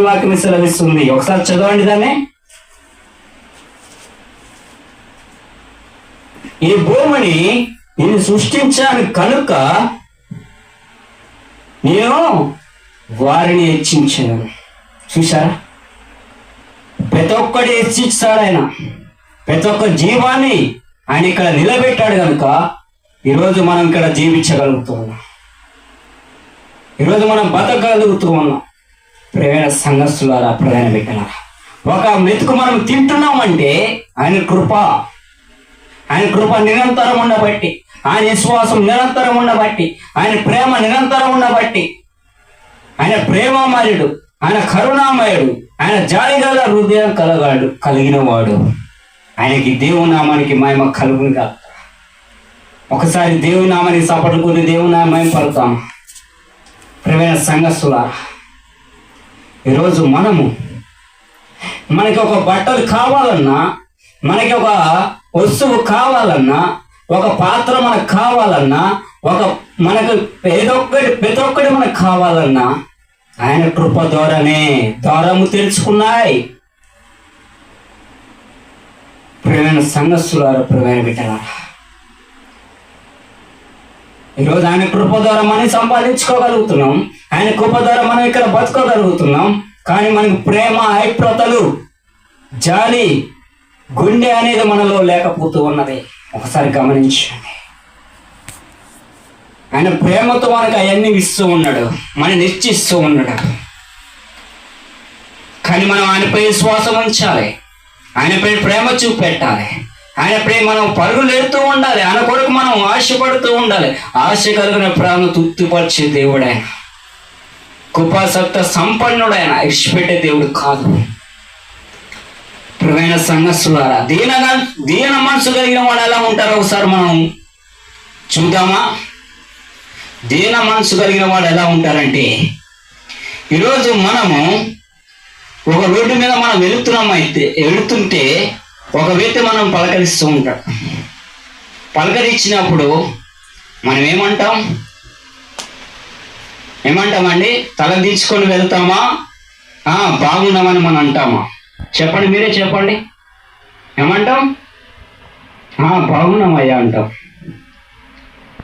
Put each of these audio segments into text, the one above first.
వాక్యం సెలవిస్తుంది. ఒకసారి చదవండి దాన్ని. ఈ భూమిని నేను సృష్టించాను కనుక నేను వారిని హెచ్చించాను. చూసారా, ప్రతి ఒక్కటి హెచ్చిస్తాడు ఆయన. ప్రతి ఒక్క జీవాన్ని ఆయన ఇక్కడ నిలబెట్టాడు కనుక ఈరోజు మనం ఇక్కడ జీవించగలుగుతూ ఉన్నాం. ఈరోజు మనం బతకగలుగుతూ ఉన్నాం. ప్రియమైన సంఘస్థులారా, ప్రయాణ బిడ్డలారా, ఒక మెతుకు మనం తింటున్నామంటే ఆయన కృప. ఆయన కృప నిరంతరం ఉండబట్టి, ఆయన విశ్వాసం నిరంతరం ఉండబట్టి, ఆయన ప్రేమ నిరంతరం ఉండబట్టి, ఆయన ప్రేమమయుడు, ఆయన కరుణామయుడు, ఆయన జాలిగల హృదయం కలిగిన వాడు. ఆయనకి దేవుని నామానికి మహిమ కలుగునుగా. ఒకసారి దేవుని నామానికి సపట్లు కొన్ని దేవుని నామం పలుకుతాం. ప్రియమైన సంఘస్థులారా, ఈరోజు మనకి ఒక బట్టలు కావాలన్నా, మనకి ఒక వస్తువు కావాలన్నా, ఒక పాత్ర మనకు కావాలన్నా, మనకు ప్రతి ఒక్కటి మనకు కావాలన్నా ఆయన కృప ద్వారానే ద్వారము తెరుచుకున్నాయి. ప్రియమైన సంఘస్థులారా, ప్రియమైన బిడ్డలారా, ఈరోజు ఆయన కృప ద్వారా మనం సంపాదించుకోగలుగుతున్నాం. ఆయన కృప ద్వారా మనం ఇక్కడ బతుకోగలుగుతున్నాం. కానీ మనకు ప్రేమ, ఐప్రతలు, జాలి, గుండె అనేది మనలో లేకపోతూ ఉన్నది. ఒకసారి గమనించండి. ఆయన ప్రేమతో మనకు అవన్నీ ఇస్తూ ఉన్నాడు, మనం నిశ్చిస్తూ ఉన్నాడు. కానీ మనం ఆయనపై విశ్వాసం ఉంచాలి, ఆయనపై ప్రేమ చూపెట్టాలి, ఆయనపై మనం పరుగులు ఎడుతూ ఉండాలి, ఆయన కొరకు మనం ఆశపడుతూ ఉండాలి. ఆశ కలిగిన ప్రేమ తృప్తిపరిచే దేవుడు ఆయన. కృపాసక్త సంపన్నుడు ఆయన, ఇష్టపెట్టే దేవుడు కాదు. ప్రియమైన సంఘస్థులారా, దీన మనసు కలిగిన వాడు ఎలా ఉంటారో ఒకసారి మనం చూద్దామా? దీన మనసు కలిగిన వాడు ఎలా ఉంటారంటే, ఈరోజు మనము ఒక రోడ్డు మీద మనం వెళుతుంటే ఒక వ్యక్తి మనం పలకరిస్తూ ఉంటాడు. పలకరించినప్పుడు మనం ఏమంటామండి? తల దించుకొని వెళ్తామా, బాగున్నామని మనం అంటామా? చెప్పండి, మీరే చెప్పండి. ఏమంటాం? బాగున్నామయ్యా అంటాం.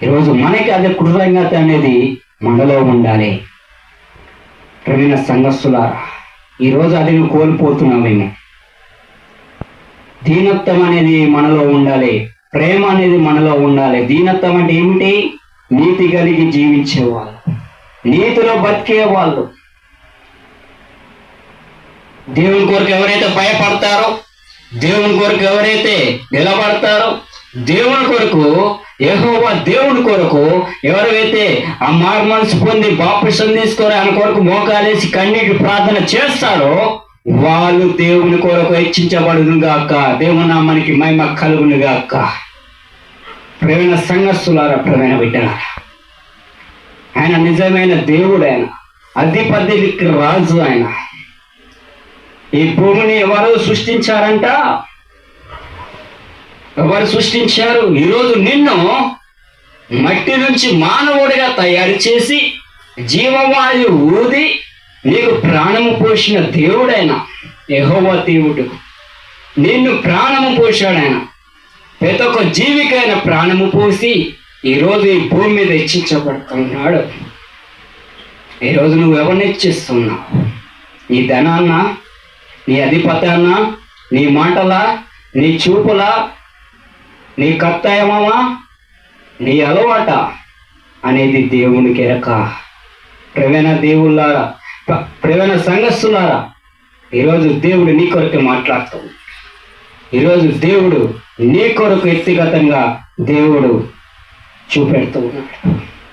ఈరోజు మనకి అదే కృతజ్ఞత అనేది మనలో ఉండాలి. ప్రియమైన సంఘస్థులారా, ఈరోజు అది కోల్పోతున్నామేమో. దీనత్వం అనేది మనలో ఉండాలి, ప్రేమ అనేది మనలో ఉండాలి. దీనత్వం అంటే ఏమిటి? నీతి కలిగి జీవించేవాళ్ళు, నీతిలో బతికేవాళ్ళు, దేవుని కొరకు ఎవరైతే భయపడతారో, దేవుని కొరకు ఎవరైతే నిలబడతారో, దేవుని కొరకు, యెహోవా దేవుని కొరకు ఎవరైతే ఆ మారు మనసు పొంది బాప్తిసం తీసుకొని ఆయన కొరకు మోకాలేసి కన్నీటి ప్రార్థన చేస్తారో వాళ్ళు దేవుని కొరకు హెచ్చించబడును గాక. దేవుని నామానికి మహిమ కలుగును గాక. ప్రియమైన సంఘస్థులారా, ప్రియమైన బిడ్డలారా, ఆయన నిజమైన దేవుడు. ఆయన అధిపతికి రాజు. ఆయన ఈ భూమిని ఎవరు సృష్టించారంట? ఎవరు సృష్టించారు? ఈరోజు నిన్ను మట్టి నుంచి మానవుడిగా తయారు చేసి జీవవాయువు ఊది నీకు ప్రాణము పోసిన దేవుడైన యెహోవా దేవుడు. నిన్ను ప్రాణము పోశాడు ఆయన. ప్రతి ఒక్క జీవికైన ప్రాణము పోసి ఈరోజు ఈ భూమి మీద హెచ్చించబడుతున్నాడు. ఈరోజు నువ్వు ఎవరిని హెచ్చిస్తున్నావు? నీ ధనాన్న, నీ అధిపతాన్న, నీ మాటలా, నీ చూపులా, నీ కర్తవ్యమా, నీ అలవాట అనేది దేవునికి ఎరక. ప్రియమైన దేవుళ్ళారా, ప్రియమైన సంఘస్థులారా, ఈరోజు దేవుడు నీ కొరకు మాట్లాడుతాడు. ఈరోజు దేవుడు నీ కొరకు వ్యక్తిగతంగా దేవుడు చూపెడుతూ ఉన్నాడు.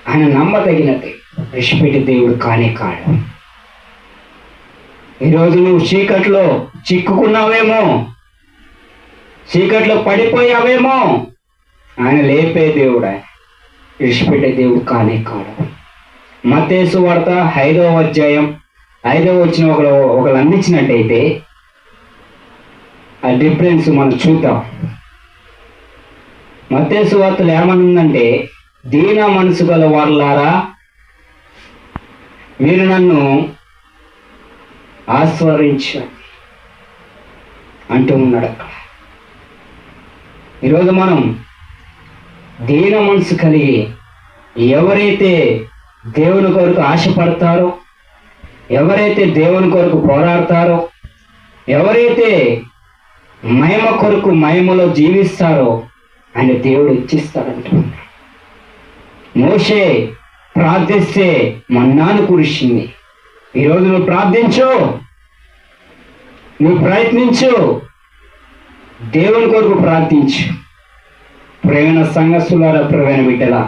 ఆయన నమ్మదగినది, విడిచిపెట్టి దేవుడు కానే కాడు. ఈరోజు నువ్వు చీకట్లో చిక్కుకున్నావేమో, చీకట్లో పడిపోయావేమో, ఆయన లేపే దేవుడు, ఆయన విడిచిపెట్టే దేవుడు కానే కాడు. మత్తయి సువార్త 5వ అధ్యాయం 5వ వచనం ఒకళ్ళు అందించినట్టయితే ఆ డిఫరెన్స్ మనం చూద్దాం. మత్తయి సువార్తలో ఏమనుందంటే, దీన మనసు గల వారులారా, మీరు నన్ను ఆస్వాదించండి అంటూ ఉన్నాడు అక్కడ. ఈరోజు మనం దీన మనసు కలిగి ఎవరైతే దేవుని కొరకు ఆశపడతారో, ఎవరైతే దేవుని కొరకు పోరాడతారో, ఎవరైతే మహిమ కొరకు మహిమలో జీవిస్తారో ఆయన దేవుడు ఇచ్చిస్తాడంటున్నాడు. మోషే ప్రార్థిస్తే మన్నాను కురిసింది. ఈరోజు నువ్వు ప్రార్థించు, నువ్వు ప్రయత్నించు, దేవుని కొరకు ప్రార్థించు. ప్రేమ సంఘస్థులారా, ప్రేమ బిడ్డలా,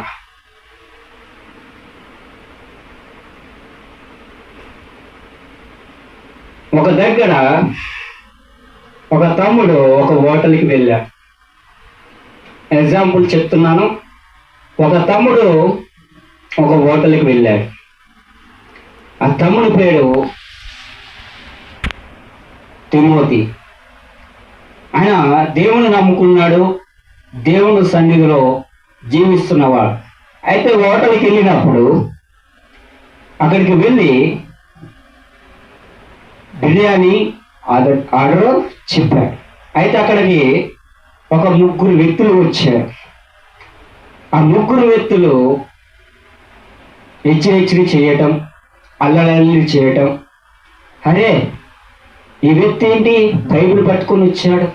ఒక దగ్గర ఒక తమ్ముడు ఒక హోటల్కి వెళ్ళాడు. ఎగ్జాంపుల్ చెప్తున్నాను. ఒక తమ్ముడు ఒక హోటల్కి వెళ్ళాడు. ఆ తమ్ముడి పేరు తిమోతి. ఆయన దేవుని నమ్ముకున్నాడు, దేవుని సన్నిధిలో జీవిస్తున్నవాడు. అయితే హోటల్కి వెళ్ళినప్పుడు అక్కడికి వెళ్ళి బిర్యానీ ఆర్డర్ చెప్పాడు. అయితే అక్కడికి ఒక 3 వ్యక్తులు వచ్చారు. ఆ 3 వ్యక్తులు హెచ్చరికలు చేయటం, అల్లరి చేయటం. అరే, ఈ వ్యక్తి ఏంటి బైబిల్ పట్టుకొని వచ్చాడు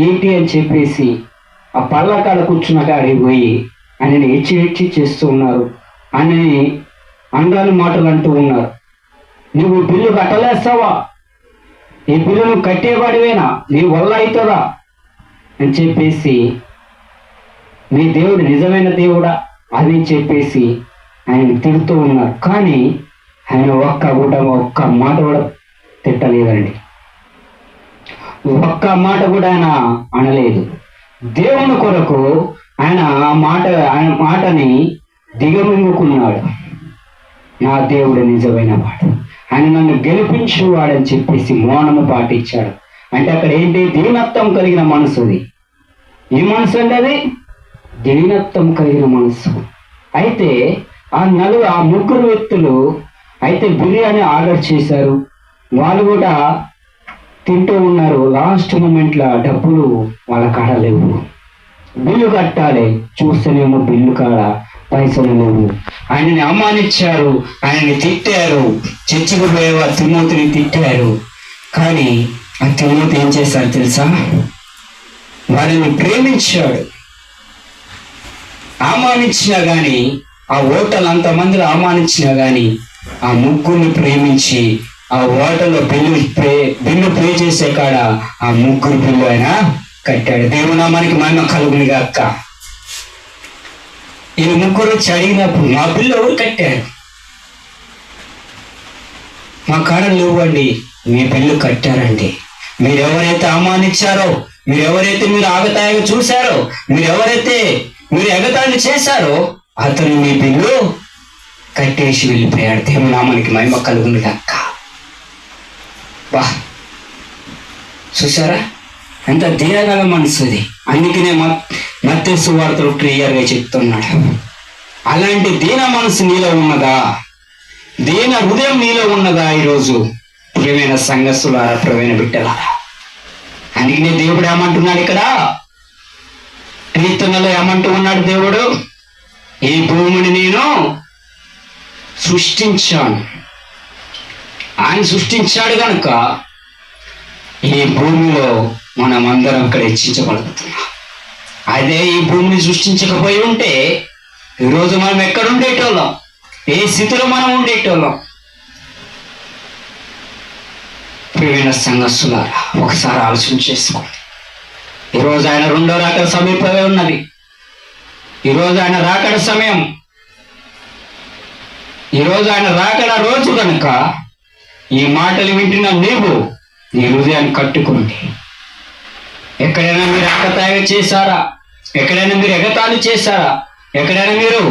ఏంటి అని చెప్పేసి ఆ పళ్ళకాడ కూర్చున్న కాడికి పోయి ఆయనని హెచ్చి చేస్తూ ఉన్నారు. ఆయనని అండాలి మాటలు అంటూ ఉన్నారు. నువ్వు బిల్లు కట్టలేస్తావా? ఈ బిల్లు నువ్వు కట్టేవాడివేనా? నీ వల్ల అవుతుందా అని చెప్పేసి, నీ దేవుడు నిజమైన దేవుడా అని చెప్పేసి ఆయన తిడుతూ ఉన్నారు. కానీ ఆయన ఒక్క మాట కూడా తిట్టలేదండి. ఒక్క మాట కూడా ఆయన అనలేదు. దేవుని కొరకు ఆయన మాటని దిగమింగుకున్నాడు. నా దేవుడు నిజమైన వాడు, ఆయన నన్ను గెలిపించేవాడని చెప్పేసి మౌనము పాటించాడు. అంటే అక్కడ ఏంటి? దీనత్వం కలిగిన మనసుది. ఈ మనసు అంటే అది దీనత్వం కలిగిన మనసు. అయితే ఆ 3 వ్యక్తులు అయితే బిర్యానీ ఆర్డర్ చేశారు. వాళ్ళు కూడా తింటూ ఉన్నారు. లాస్ట్ మూమెంట్లో డబ్బులు వాళ్ళ కాడ లేవు. బిల్లు కట్టాలి, చూస్తేనేమో బిల్లు కాడ పైసలు లేవు. ఆయనని అవమానించారు, ఆయనని తిట్టారు. చర్చికి పోయేవా తిమోతిని తిట్టారు. కానీ ఆ తిమోతి ఏం చేశారు తెలుసా? వారిని ప్రేమించాడు. అవమానించినా కానీ, ఆ హోటల్ అంతమందిలో అవమానించినా కానీ ఆ 3 ప్రేమించి ఆ హోటల్లో బిల్లు పే చేసే కాడ ఆ 3 బిల్లు ఆయన కట్టాడు. దేవునామానికి మహిమ కలుగుని గాక. ఈ 3 వచ్చి అడిగినప్పుడు మా బిల్లు ఎవరు కట్టారు? మా కాడ లేవండి. మీ బిల్లు కట్టారండి. మీరెవరైతే అవమానించారో, మీరెవరైతే మీరు ఆగతాయిగా చూశారో, మీరు ఎగతాళి చేశారో అతను మీ బిల్లు కట్టేసి వెళ్ళిపోయాడు. దేవునామానికి మహిమ కలుగుని గాక. బా, చూసారా ఎంత దీనగల మనసుది. అందుకనే మత్తయి సువార్తలో క్లియర్గా చెప్తున్నాడు. అలాంటి దీన మనసు నీలో ఉన్నదా? దీన హృదయం నీలో ఉన్నదా? ఈరోజు ప్రియమైన సంఘస్థులారా, ప్రియమైన బిడ్డలారా, అందుకనే దేవుడు ఏమంటున్నాడు ఇక్కడ కీర్తనలో ఏమంటూ ఉన్నాడు దేవుడు? ఈ భూమిని నేను సృష్టించాను. ఆయన సృష్టించాడు కనుక ఈ భూమిలో మనం అందరం ఇక్కడ హెచ్చించబడుతున్నాం. అదే ఈ భూమిని సృష్టించకపోయి ఉంటే ఈరోజు మనం ఎక్కడ ఉండేటోళ్ళం? ఏ స్థితిలో మనం ఉండేటోళ్ళం? ప్రియమైన సంఘస్థులారా, ఒకసారి ఆలోచన చేసుకోండి. ఈరోజు ఆయన 2వ రాకడ సమీపమే ఉన్నది. ఈరోజు ఆయన రాకడ సమయం, ఈరోజు ఆయన రాకడ రోజు కనుక ఈ మాటలు వింటున్న నీవు నీ హృదయాన్ని కట్టుకోండి. ఎక్కడైనా మీరు ఆకతాయి చేశారా? ఎక్కడైనా మీరు ఎగతాళి చేశారా? ఎక్కడైనా మీరు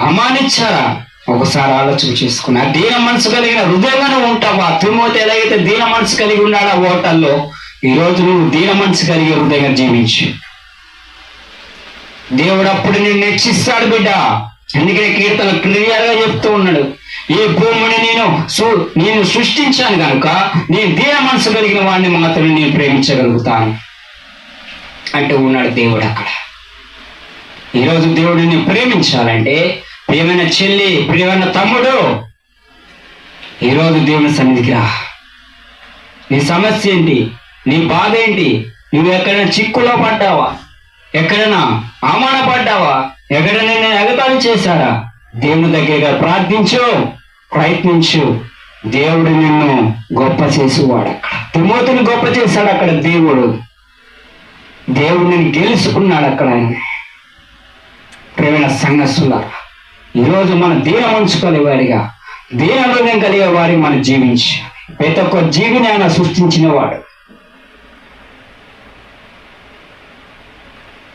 అవమానించారా? ఒకసారి ఆలోచన చేసుకుని ఆ దీన మనసు కలిగిన హృదయంగానే ఉంటావా? తిమోతి ఎలాగైతే దీన మనసు కలిగి ఉన్నాడా హోటల్లో, ఈరోజు నువ్వు దీన మనసు కలిగి హృదయంగా జీవించు. దేవుడు అప్పుడు నిన్ను హెచ్చిస్తాడు బిడ్డ. అందుకనే కీర్తన క్లియర్గా చెప్తూ ఉన్నాడు, ఈ భూమిని నేను సృష్టించాను కనుక నేను దీన మనసు కలిగిన వాడిని మాత్రమే నేను ప్రేమించగలుగుతాను అంటూ ఉన్నాడు దేవుడు అక్కడ. ఈరోజు దేవుడిని ప్రేమించాలంటే, ప్రియమైన చెల్లి, ప్రియమైన తమ్ముడు, ఈరోజు దేవుని సన్నిధికి రా. నీ సమస్య ఏంటి? నీ బాధ ఏంటి? నువ్వు ఎక్కడైనా చిక్కులో పడ్డావా? ఎక్కడైనా అవమానపడ్డావా? ఎక్కడైనా ఎగతాళి చేశారా? దేవుని దగ్గరగా ప్రార్థించు, ప్రయత్నించు. దేవుడు నిన్ను గొప్ప చేసేవాడు. అక్కడ తిమోతిని గొప్ప చేశాడు. అక్కడ దేవుడు నిన్ను గెలుచుకున్నాడు అక్కడ. ప్రేమైన సంఘస్థులారా, ఈరోజు మనం దీన మనసు కలిగేవాడిగా, దీన హృదయం కలిగే వారికి మనం జీవించాలి. ప్రతి ఒక్క జీవిని ఆయన సృష్టించిన వాడు.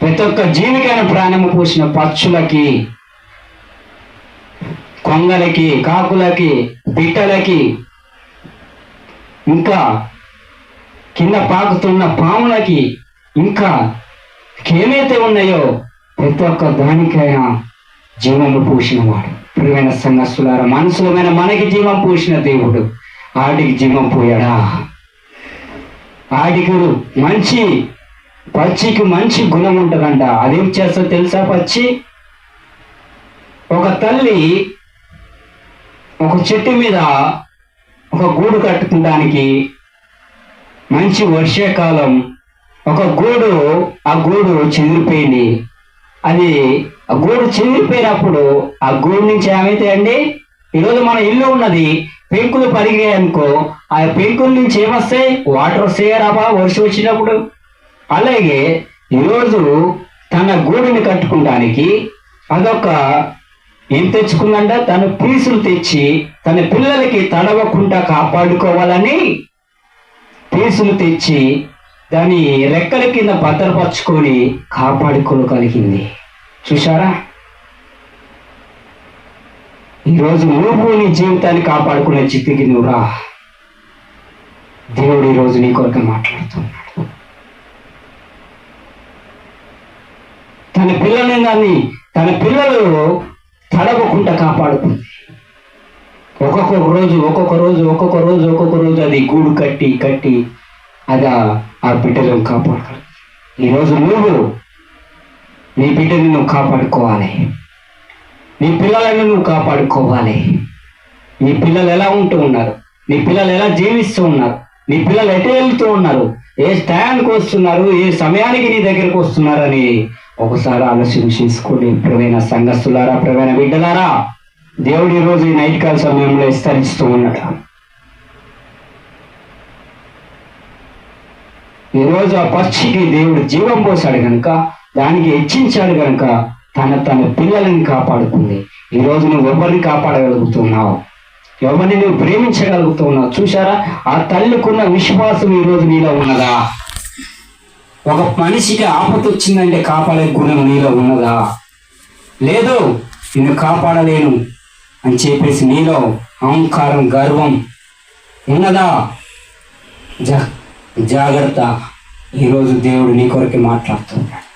ప్రతి ఒక్క జీవికి ఆయన ప్రాణము పోసిన పక్షులకి, కొంగలకి, కాకులకి, బిట్టలకి, ఇంకా కింద పాకుతున్న పాములకి, ఇంకా ఏమైతే ఉన్నాయో ప్రతి ఒక్క దానికైనా జీవము పోసిన వాడు. ప్రియమైన సంఘస్థులారా, మనుషులమైన మనకి జీవం పోసిన దేవుడు ఆడికి జీవం పోయాడా? ఆడికి పచ్చికి మంచి గుణం ఉంటుందంట. అదేం చేస్తా తెలుసా? పచ్చి ఒక తల్లి ఒక చెట్టు మీద ఒక గూడు కట్టుకోవడానికి మంచి వర్షాకాలం ఒక గూడు, ఆ గూడు చెదిరిపోయింది. అది ఆ గూడు చెదిరిపోయినప్పుడు ఆ గూడు నుంచి ఏమైతే అండి, ఈరోజు మన ఇల్లు ఉన్నది, పెంకులు పరిగాయి అనుకో, ఆ పెంకుల నుంచి ఏమొస్తాయి? వాటర్ వస్తాయి రాబా వర్షం వచ్చినప్పుడు. అలాగే ఈరోజు తన గూడుని కట్టుకోవడానికి అదొక ఏం తెచ్చుకుందంట? తన పీసులు తెచ్చి తన పిల్లలకి తడవకుండా కాపాడుకోవాలని పీసులు తెచ్చి దాని రెక్కల కింద భద్రపరచుకొని కాపాడుకోగలిగింది. చూశారా? ఈరోజు నువ్వు నీ జీవితాన్ని కాపాడుకునే స్థితికి నువ్వు రా. దేవుడు ఈరోజు నీ కొరకు మాట్లాడుతున్నాడు. తన పిల్లలు తడవకుండా కాపాడుకుంది. ఒక్కొక్క రోజు అది గూడు కట్టి అది ఆ బిడ్డలను కాపాడగలదు. ఈరోజు నువ్వు నీ బిడ్డని నువ్వు కాపాడుకోవాలి. నీ పిల్లలను నువ్వు కాపాడుకోవాలి. నీ పిల్లలు ఎలా ఉంటూ ఉన్నారు? నీ పిల్లలు ఎలా జీవిస్తూ ఉన్నారు? నీ పిల్లలు ఎటు వెళ్తూ ఉన్నారు? ఏ టయానికి వస్తున్నారు? ఏ సమయానికి నీ దగ్గరకు వస్తున్నారని ఒకసారి ఆలోచన చేసుకోండి. ప్రియమైన సంఘస్థులారా, ప్రియమైన బిడ్డలారా, దేవుడు ఈరోజు ఈ నైట్ కాల సమయంలో విస్తరిస్తూ ఉన్నాడు. ఈరోజు ఆ పక్షికి దేవుడు జీవం పోసాడు కనుక, దానికి హెచ్చించాడు కనుక తన పిల్లల్ని కాపాడుకుంది. ఈరోజు నువ్వు ఎవరిని కాపాడగలుగుతున్నావు? ఎవరిని నువ్వు ప్రేమించగలుగుతున్నావు? చూసారా? ఆ తల్లికున్న విశ్వాసం ఈరోజు నీలో ఉన్నదా? ఒక మనిషికి ఆపద వచ్చిందంటే కాపాడే గుణం నీలో ఉన్నదా? లేదు, నిన్ను కాపాడలేను అని చెప్పేసి నీలో అహంకారం, గర్వం ఉన్నదా? జాగ్రత్త. ఈరోజు దేవుడు నీ కొరకే మాట్లాడుతున్నాడు.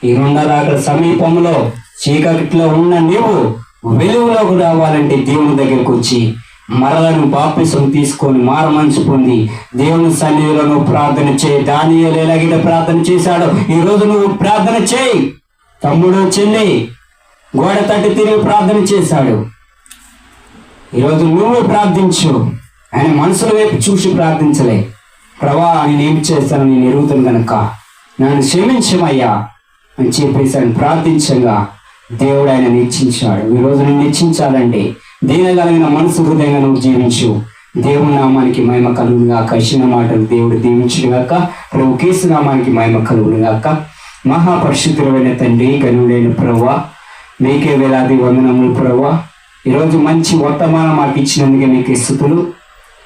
ఈ 2 సమీపంలో చీకటిలో ఉన్న నీవు వెలుగులోకి రావాలంటే దేవుని దగ్గరికి వచ్చి మరలను బాప్తిసం తీసుకొని మారమనసు పొంది దేవుని సన్నిధిలో నువ్వు ప్రార్థన చేయి. దానియేలు ఎలాగైతే ప్రార్థన చేశాడో ఈరోజు నువ్వు ప్రార్థన చేయి. తమ్ముడు, చెల్లి గోడ తట్టి తిరిగి ప్రార్థన చేశాడు. ఈరోజు నువ్వు ప్రార్థించు. ఆయన మనసుల వైపు చూసి ప్రార్థించలే. ప్రభా, నేను ఏం చేస్తాను, నేను ఎరుగుతాను కనుక నన్ను క్షమించమయ్యా అని చెప్పేసి ఆయన ప్రార్థించగా దేవుడు ఆయన నిశ్చించాడు. ఈరోజు నేను నిశ్చించాలంటే దీనగలిగిన మనసు హృదయంగా నువ్వు జీవించు. దేవుని నామానికి మహిమ కలుగునుగా. కృష్ణ మాటలు దేవుడు దీవించుగాక. ప్రభు కేసు నామానికి మహిమ కలుగునుగాక. మహాపరిశుద్ధుడైన తండ్రి, గనుడైన ప్రభువా, మీకే వేలాది వందనములు ప్రభువా. ఈరోజు మంచి వర్తమానం మాకు ఇచ్చినందుకే మీకు స్తుతులు.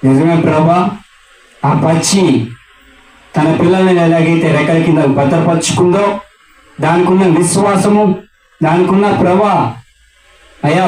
నిజమే ప్రభా, ఆ పక్షి తన పిల్లల్ని ఎలాగైతే రెక్కల కింద భద్రపరుచుకుందో, దానికి ఉన్న విశ్వాసము, దానికి ఉన్న ప్రభా అయా